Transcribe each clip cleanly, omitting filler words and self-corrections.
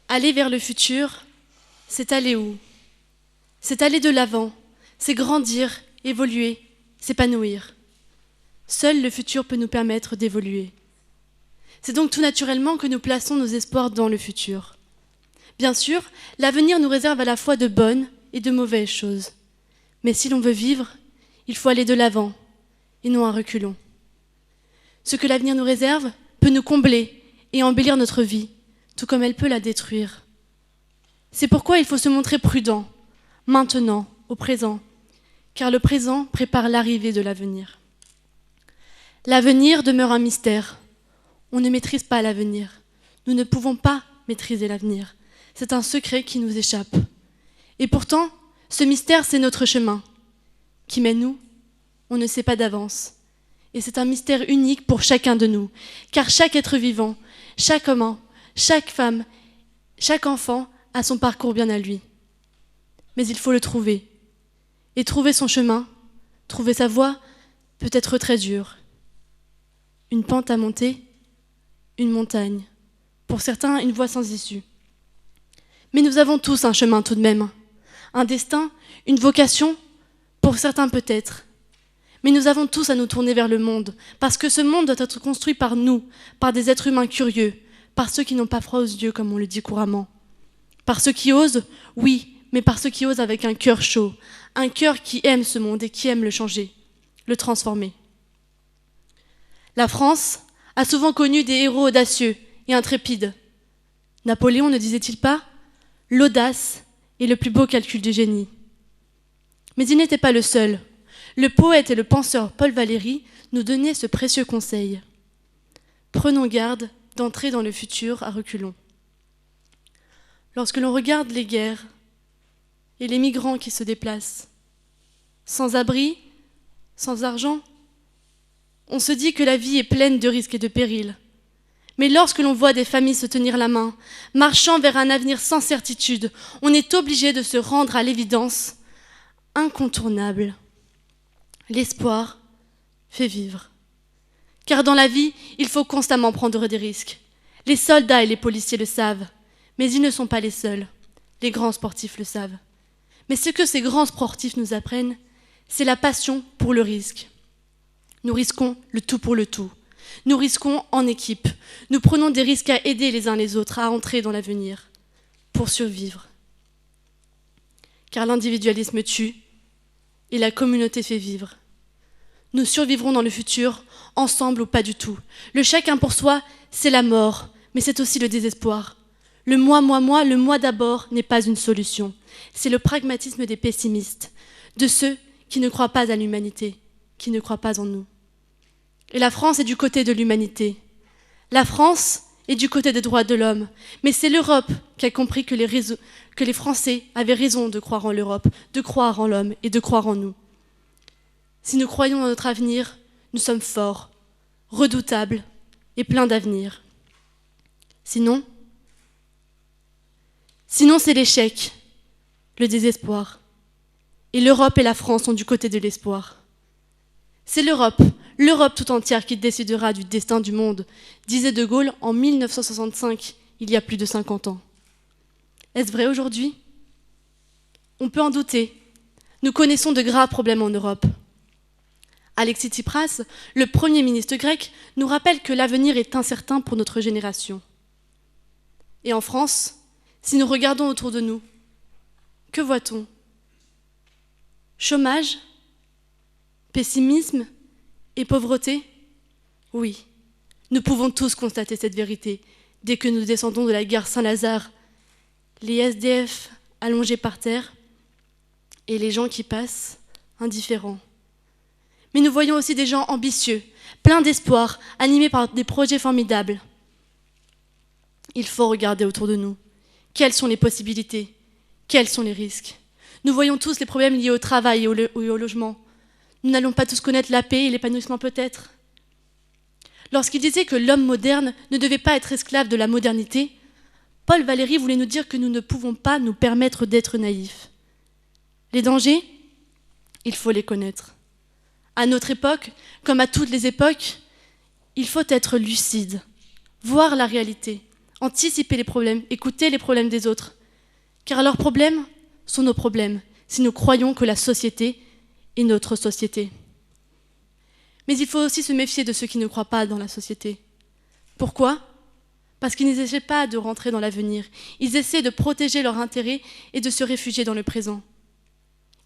Aller vers le futur, c'est aller où? C'est aller de l'avant, c'est grandir, évoluer, s'épanouir. Seul le futur peut nous permettre d'évoluer. C'est donc tout naturellement que nous plaçons nos espoirs dans le futur. Bien sûr, l'avenir nous réserve à la fois de bonnes et de mauvaises choses. Mais si l'on veut vivre, il faut aller de l'avant et non à reculons. Ce que l'avenir nous réserve peut nous combler et embellir notre vie, tout comme elle peut la détruire. C'est pourquoi il faut se montrer prudent, maintenant, au présent, car le présent prépare l'arrivée de l'avenir. L'avenir demeure un mystère. On ne maîtrise pas l'avenir. Nous ne pouvons pas maîtriser l'avenir. C'est un secret qui nous échappe. Et pourtant, ce mystère, c'est notre chemin. Qui mène nous? On ne sait pas d'avance. Et c'est un mystère unique pour chacun de nous, car chaque être vivant, chaque homme, chaque femme, chaque enfant a son parcours bien à lui. Mais il faut le trouver. Et trouver son chemin, trouver sa voie, peut être très dur. Une pente à monter, une montagne. Pour certains, une voie sans issue. Mais nous avons tous un chemin tout de même. Un destin, une vocation, pour certains peut-être. Mais nous avons tous à nous tourner vers le monde, parce que ce monde doit être construit par nous, par des êtres humains curieux, par ceux qui n'ont pas froid aux yeux, comme on le dit couramment. Par ceux qui osent, oui, mais par ceux qui osent avec un cœur chaud, un cœur qui aime ce monde et qui aime le changer, le transformer. La France a souvent connu des héros audacieux et intrépides. Napoléon ne disait-il pas « L'audace est le plus beau calcul du génie ». Mais il n'était pas le seul. Le poète et le penseur Paul Valéry nous donnait ce précieux conseil. Prenons garde d'entrer dans le futur à reculons. Lorsque l'on regarde les guerres et les migrants qui se déplacent, sans abri, sans argent, on se dit que la vie est pleine de risques et de périls. Mais lorsque l'on voit des familles se tenir la main, marchant vers un avenir sans certitude, on est obligé de se rendre à l'évidence incontournable. L'espoir fait vivre. Car dans la vie, il faut constamment prendre des risques. Les soldats et les policiers le savent, mais ils ne sont pas les seuls. Les grands sportifs le savent. Mais ce que ces grands sportifs nous apprennent, c'est la passion pour le risque. Nous risquons le tout pour le tout. Nous risquons en équipe. Nous prenons des risques à aider les uns les autres à entrer dans l'avenir, pour survivre. Car l'individualisme tue et la communauté fait vivre. Nous survivrons dans le futur, ensemble ou pas du tout. Le chacun pour soi, c'est la mort, mais c'est aussi le désespoir. Le moi, le moi d'abord n'est pas une solution. C'est le pragmatisme des pessimistes, de ceux qui ne croient pas à l'humanité, qui ne croient pas en nous. Et la France est du côté de l'humanité. La France est du côté des droits de l'homme. Mais c'est l'Europe qui a compris que les Français avaient raison de croire en l'Europe, de croire en l'homme et de croire en nous. Si nous croyons en notre avenir, nous sommes forts, redoutables et pleins d'avenir. Sinon, c'est l'échec, le désespoir. Et l'Europe et la France sont du côté de l'espoir. C'est l'Europe tout entière qui décidera du destin du monde, disait De Gaulle en 1965, il y a plus de 50 ans. Est-ce vrai aujourd'hui? On peut en douter. Nous connaissons de graves problèmes en Europe. Alexis Tsipras, le Premier ministre grec, nous rappelle que l'avenir est incertain pour notre génération. Et en France, si nous regardons autour de nous, que voit-on? Chômage? Pessimisme et pauvreté? Oui, nous pouvons tous constater cette vérité dès que nous descendons de la gare Saint-Lazare, les SDF allongés par terre et les gens qui passent indifférents. Mais nous voyons aussi des gens ambitieux, pleins d'espoir, animés par des projets formidables. Il faut regarder autour de nous. Quelles sont les possibilités? Quels sont les risques? Nous voyons tous les problèmes liés au travail et au logement. Nous n'allons pas tous connaître la paix et l'épanouissement peut-être. Lorsqu'il disait que l'homme moderne ne devait pas être esclave de la modernité, Paul Valéry voulait nous dire que nous ne pouvons pas nous permettre d'être naïfs. Les dangers, il faut les connaître. À notre époque, comme à toutes les époques, il faut être lucide, voir la réalité, anticiper les problèmes, écouter les problèmes des autres. Car leurs problèmes sont nos problèmes, si nous croyons que la société est notre société. Mais il faut aussi se méfier de ceux qui ne croient pas dans la société. Pourquoi ? Parce qu'ils n'essaient pas de rentrer dans l'avenir. Ils essaient de protéger leurs intérêts et de se réfugier dans le présent.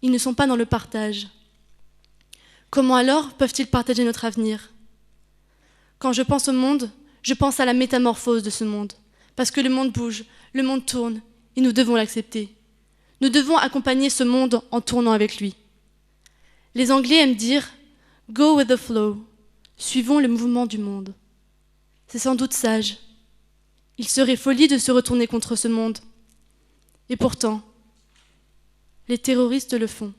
Ils ne sont pas dans le partage. Comment alors peuvent-ils partager notre avenir ? Quand je pense au monde, je pense à la métamorphose de ce monde. Parce que le monde bouge, le monde tourne, et nous devons l'accepter. Nous devons accompagner ce monde en tournant avec lui. Les Anglais aiment dire « Go with the flow », suivons le mouvement du monde. C'est sans doute sage. Il serait folie de se retourner contre ce monde. Et pourtant, les terroristes le font.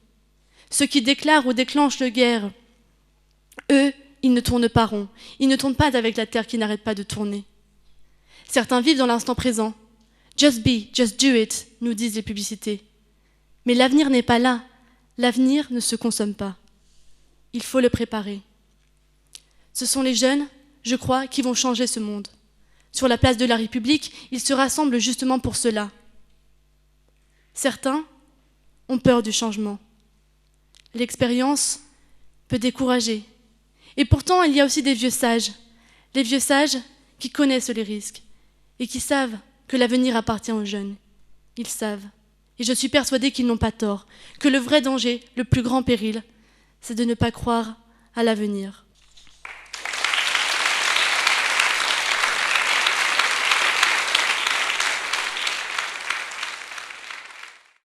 Ceux qui déclarent ou déclenchent la guerre, eux, ils ne tournent pas rond. Ils ne tournent pas avec la terre qui n'arrête pas de tourner. Certains vivent dans l'instant présent. Just be, just do it, nous disent les publicités. Mais l'avenir n'est pas là. L'avenir ne se consomme pas. Il faut le préparer. Ce sont les jeunes, je crois, qui vont changer ce monde. Sur la place de la République, ils se rassemblent justement pour cela. Certains ont peur du changement. L'expérience peut décourager. Et pourtant, il y a aussi des vieux sages. Les vieux sages qui connaissent les risques et qui savent que l'avenir appartient aux jeunes. Ils savent. Et je suis persuadée qu'ils n'ont pas tort, que le vrai danger, le plus grand péril, c'est de ne pas croire à l'avenir.